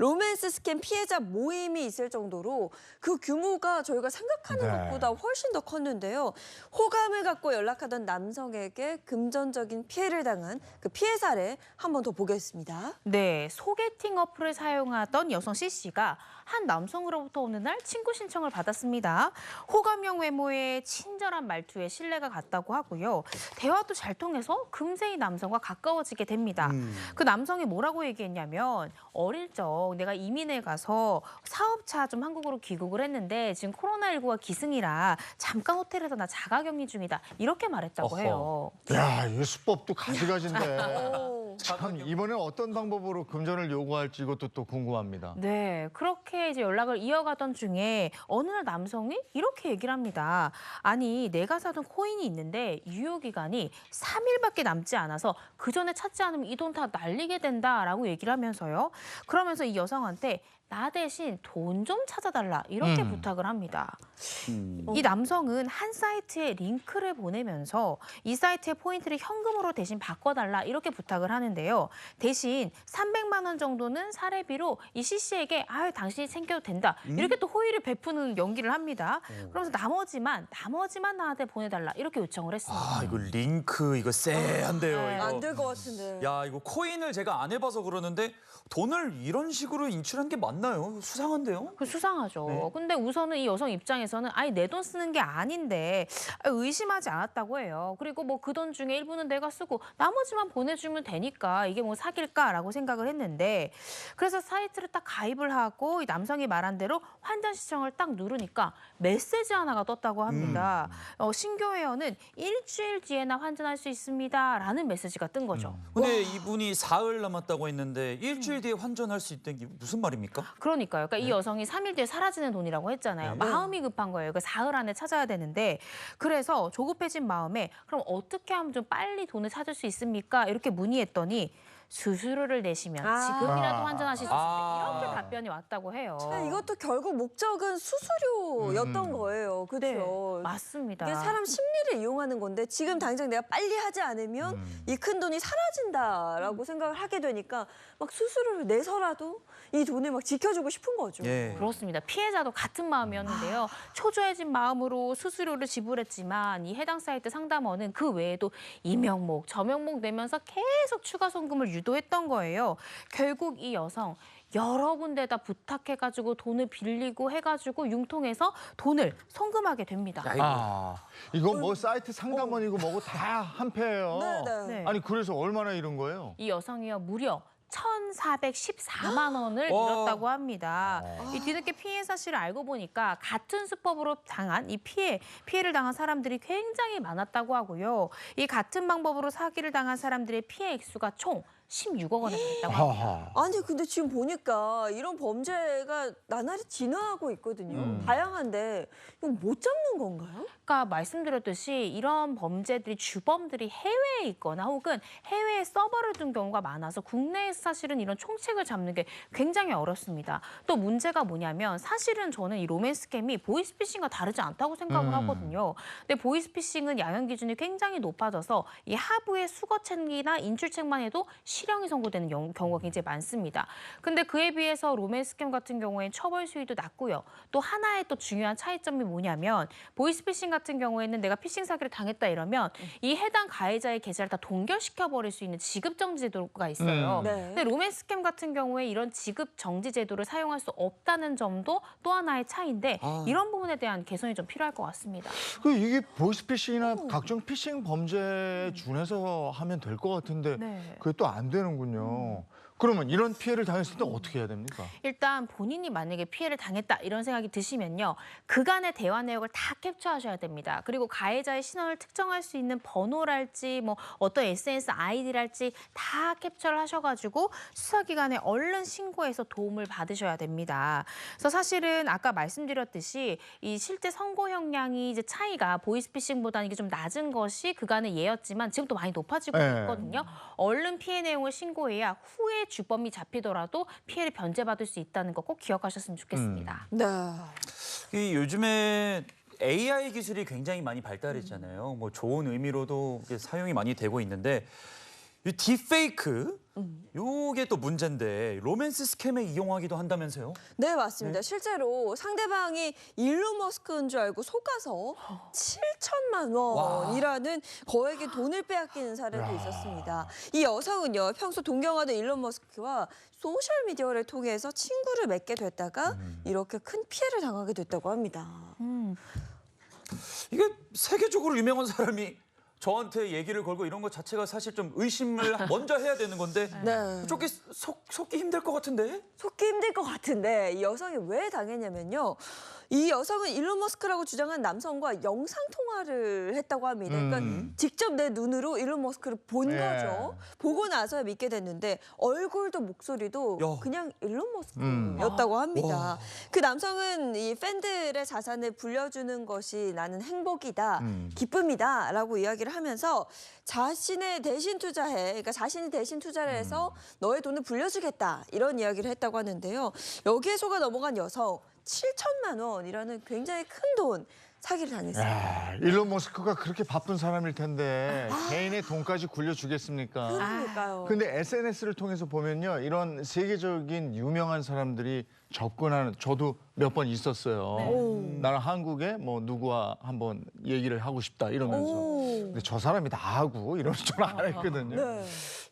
로맨스 스캠 피해자 모임이 있을 정도로 그 규모가 저희가 생각하는 것보다 훨씬 더 컸는데요. 호감을 갖고 연락하던 남성에게 금전적인 피해를 당한 그 피해 사례 한 번 더 보겠습니다. 네, 소개팅 어플을 사용하던 여성 C씨가 한 남성으로부터 어느 날 친구 신청을 받았습니다. 호감형 외모에 친절한 말투에 신뢰가 갔다고 하고요. 대화도 잘 통해서 금세 이 남성과 가까워지게 됩니다. 그 남성이 뭐라고 얘기했냐면 어릴 적 내가 이민을 가서 사업차 좀 한국으로 귀국을 했는데 지금 코로나19가 기승이라 잠깐 호텔에서 나 자가격리 중이다. 이렇게 말했다고 해요. 야, 이 수법도 가지가지인데. 오. 참 이번에 어떤 방법으로 금전을 요구할지 이것도 또 궁금합니다. 네, 그렇게 이제 연락을 이어가던 중에 어느 날 남성이 이렇게 얘기를 합니다. 아니, 내가 사둔 코인이 있는데 유효기간이 3일밖에 남지 않아서 그 전에 찾지 않으면 이 돈 다 날리게 된다라고 얘기를 하면서요. 그러면서 이 여성한테 나 대신 돈 좀 찾아달라 이렇게 부탁을 합니다. 이 남성은 한 사이트에 링크를 보내면서 이 사이트의 포인트를 현금으로 대신 바꿔달라 이렇게 부탁을 하는데요. 대신 300만 원 정도는 사례비로 이 C씨에게 당신이 챙겨도 된다 이렇게 또 호의를 베푸는 연기를 합니다. 그러면서 나머지만 나한테 보내달라 이렇게 요청을 했습니다. 아, 이거 링크 이거 쎄한데요. 네. 이거. 안 될 것 같은데. 야, 이거 코인을 제가 안 해봐서 그러는데 돈을 이런 식으로 인출한 게 맞나요? 수상한데요? 그 수상하죠. 네. 근데 우선은 이 여성 입장에서는 내 돈 쓰는 게 아닌데 의심하지 않았다고 해요. 그리고 뭐 그 돈 중에 일부는 내가 쓰고 나머지만 보내주면 되니까 이게 뭐 사귈까라고 생각을 했는데 그래서 사이트를 딱 가입을 하고 이 남성이 말한 대로 환전 신청을 딱 누르니까 메시지 하나가 떴다고 합니다. 신규 회원은 일주일 뒤에나 환전할 수 있습니다라는 메시지가 뜬 거죠. 근데 이분이 사흘 남았다고 했는데 일주일 뒤에 환전할 수 있다는 게 무슨 말입니까? 그러니까요. 그러니까 이 여성이 3일 뒤에 사라지는 돈이라고 했잖아요. 마음이 급한 거예요. 그 사흘 안에 찾아야 되는데 그래서 조급해진 마음에 그럼 어떻게 하면 좀 빨리 돈을 찾을 수 있습니까? 이렇게 문의했더니 수수료를 내시면 지금이라도 환전하실 수 있습니다. 이렇게 답변이 왔다고 해요. 이것도 결국 목적은 수수료였던 거예요. 그렇죠? 네, 맞습니다. 이게 사람 심리를 이용하는 건데 지금 당장 내가 빨리 하지 않으면 이 큰 돈이 사라진다라고 생각을 하게 되니까 막 수수료를 내서라도 이 돈을 막 지켜주고 싶은 거죠. 예. 그렇습니다. 피해자도 같은 마음이었는데요. 초조해진 마음으로 수수료를 지불했지만 이 해당 사이트 상담원은 그 외에도 이명목, 저명목 내면서 계속 추가 송금을 유도했던 거예요. 결국 이 여성 여러 군데다 부탁해가지고 돈을 빌리고 해가지고 융통해서 돈을 송금하게 됩니다. 이거 뭐 사이트 상담원이고 뭐고 다 한패예요. 네. 아니 그래서 얼마나 이런 거예요? 이 여성이요 무려 1,414만 원을 잃었다고 합니다. 이 뒤늦게 피해 사실을 알고 보니까 같은 수법으로 당한 이 피해를 당한 사람들이 굉장히 많았다고 하고요. 이 같은 방법으로 사기를 당한 사람들의 피해 액수가 총 16억 원에 달했다고 합니다. 아니 근데 지금 보니까 이런 범죄가 나날이 진화하고 있거든요. 다양한데 이건 못 잡는 건가요? 아까 말씀드렸듯이 이런 범죄들이 주범들이 해외에 있거나 혹은 해외에 서버를 둔 경우가 많아서 국내에서 사실은 이런 총책을 잡는 게 굉장히 어렵습니다. 또 문제가 뭐냐면 사실은 저는 이 로맨스 스캠이 보이스피싱과 다르지 않다고 생각을 하거든요. 근데 보이스피싱은 양형 기준이 굉장히 높아져서 이 하부의 수거책이나 인출책만 해도 실형이 선고되는 경우가 굉장히 많습니다. 근데 그에 비해서 로맨스 스캠 같은 경우에는 처벌 수위도 낮고요. 또 하나의 또 중요한 차이점이 뭐냐면 보이스피싱 같은 경우에는 내가 피싱 사기를 당했다 이러면 이 해당 가해자의 계좌를 다 동결시켜 버릴 수 있는 지급 정지 제도가 있어요. 네. 근데 로맨스 스캠 같은 경우에 이런 지급 정지 제도를 사용할 수 없다는 점도 또 하나의 차이인데 이런 부분에 대한 개선이 좀 필요할 것 같습니다. 이게 보이스피싱이나 각종 피싱 범죄에 준해서 하면 될 것 같은데 네. 그게 또 안 되는군요. 그러면 이런 피해를 당했을 때 어떻게 해야 됩니까? 일단 본인이 만약에 피해를 당했다 이런 생각이 드시면요. 그간의 대화 내역을 다 캡처하셔야 됩니다. 그리고 가해자의 신원을 특정할 수 있는 번호랄지 뭐 어떤 SNS 아이디랄지 다 캡처를 하셔가지고 수사기관에 얼른 신고해서 도움을 받으셔야 됩니다. 그래서 사실은 아까 말씀드렸듯이 이 실제 선고 형량이 이제 차이가 보이스피싱보다는 이게 좀 낮은 것이 그간의 예였지만 지금 또 많이 높아지고 있거든요. 얼른 피해 내용을 신고해야 후에 주범이 잡히더라도 피해를 변제받을 수 있다는 거 꼭 기억하셨으면 좋겠습니다. 네. 이 요즘에 AI 기술이 굉장히 많이 발달했잖아요. 뭐 좋은 의미로도 사용이 많이 되고 있는데 이 딥페이크 요게 또 문제인데 로맨스 스캠에 이용하기도 한다면서요? 네, 맞습니다. 실제로 상대방이 일론 머스크인 줄 알고 속아서 7천만 원이라는 거액의 돈을 빼앗기는 사례도 있었습니다. 이 여성은요, 평소 동경하던 일론 머스크와 소셜미디어를 통해서 친구를 맺게 됐다가 이렇게 큰 피해를 당하게 됐다고 합니다. 이게 세계적으로 유명한 사람이 저한테 얘기를 걸고 이런 것 자체가 사실 좀 의심을 먼저 해야 되는 건데 네. 저게 속기 힘들 것 같은데? 속기 힘들 것 같은데 이 여성이 왜 당했냐면요. 이 여성은 일론 머스크라고 주장한 남성과 영상 통화를 했다고 합니다. 그러니까 직접 내 눈으로 일론 머스크를 본 예. 거죠. 보고 나서 믿게 됐는데 얼굴도 목소리도 야. 그냥 일론 머스크였다고 합니다. 와. 그 남성은 이 팬들의 자산을 불려주는 것이 나는 행복이다, 기쁨이다라고 이야기를 하면서 자신의 대신 투자해, 그러니까 자신이 대신 투자를 해서 너의 돈을 불려주겠다 이런 이야기를 했다고 하는데요. 여기에 속아 넘어간 여성 7천만 원이라는 굉장히 큰 돈 사기를 당했어요. 야, 일론 머스크가 그렇게 바쁜 사람일 텐데 개인의 돈까지 굴려주겠습니까? 그러니까요. 근데 SNS를 통해서 보면요, 이런 세계적인 유명한 사람들이 접근하는, 저도 몇 번 있었어요. 나는 한국에 뭐 누구와 한번 얘기를 하고 싶다 이러면서. 근데 저 사람이 다 하고 이런 줄 알았거든요. 네.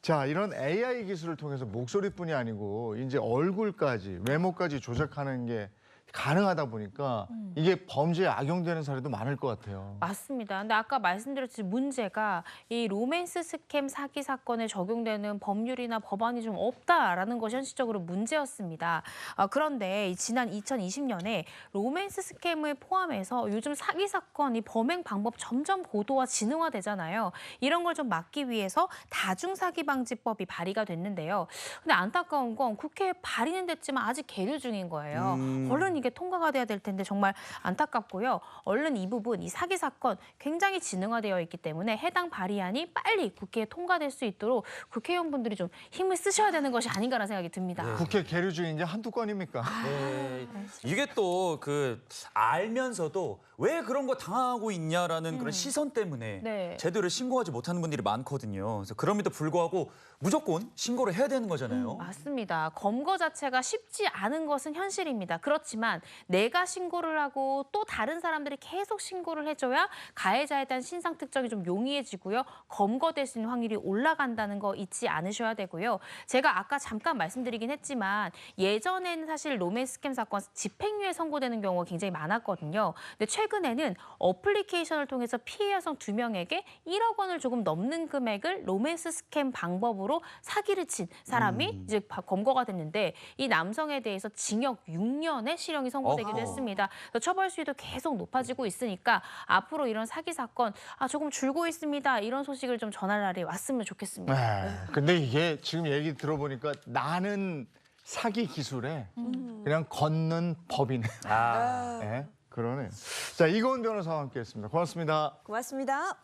자, 이런 AI 기술을 통해서 목소리뿐이 아니고 이제 얼굴까지, 외모까지 조작하는 게 가능하다 보니까 이게 범죄에 악용되는 사례도 많을 것 같아요. 맞습니다. 근데 아까 말씀드렸듯이 문제가 이 로맨스 스캠 사기 사건에 적용되는 법률이나 법안이 좀 없다라는 것이 현실적으로 문제였습니다. 그런데 이 지난 2020년에 로맨스 스캠을 포함해서 요즘 사기 사건이 범행 방법 점점 고도화 진흥화되잖아요. 이런 걸 좀 막기 위해서 다중사기방지법이 발의가 됐는데요. 근데 안타까운 건 국회에 발의는 됐지만 아직 계류 중인 거예요. 얼른 이게 통과가 돼야 될 텐데 정말 안타깝고요. 얼른 이 부분, 이 사기 사건 굉장히 진흥화되어 있기 때문에 해당 발의안이 빨리 국회에 통과될 수 있도록 국회의원분들이 좀 힘을 쓰셔야 되는 것이 아닌가라는 생각이 듭니다. 국회 계류 중인 게 한두 건입니까? 네. 이게 또 그 알면서도 왜 그런 거 당하고 있냐라는 그런 시선 때문에 네. 제대로 신고하지 못하는 분들이 많거든요. 그래서 그럼에도 불구하고 무조건 신고를 해야 되는 거잖아요. 맞습니다. 검거 자체가 쉽지 않은 것은 현실입니다. 그렇지만 내가 신고를 하고 또 다른 사람들이 계속 신고를 해줘야 가해자에 대한 신상 특정이 좀 용이해지고요. 검거될 수 있는 확률이 올라간다는 거 잊지 않으셔야 되고요. 제가 아까 잠깐 말씀드리긴 했지만 예전에는 사실 로맨스 스캠 사건 집행유예 선고되는 경우가 굉장히 많았거든요. 근데 최근에는 어플리케이션을 통해서 피해 여성 2명에게 1억 원을 조금 넘는 금액을 로맨스 스캠 방법으로 사기를 친 사람이 이제 검거가 됐는데 이 남성에 대해서 징역 6년의 실형이 선고되기도 어허. 했습니다. 그래서 처벌 수위도 계속 높아지고 있으니까 앞으로 이런 사기 사건 조금 줄고 있습니다. 이런 소식을 좀 전할 날이 왔으면 좋겠습니다. 네. 근데 이게 지금 얘기 들어보니까 나는 사기 기술에 그냥 걷는 법이네. 아. 네, 그러네요. 자, 이고은 변호사와 함께했습니다. 고맙습니다. 고맙습니다.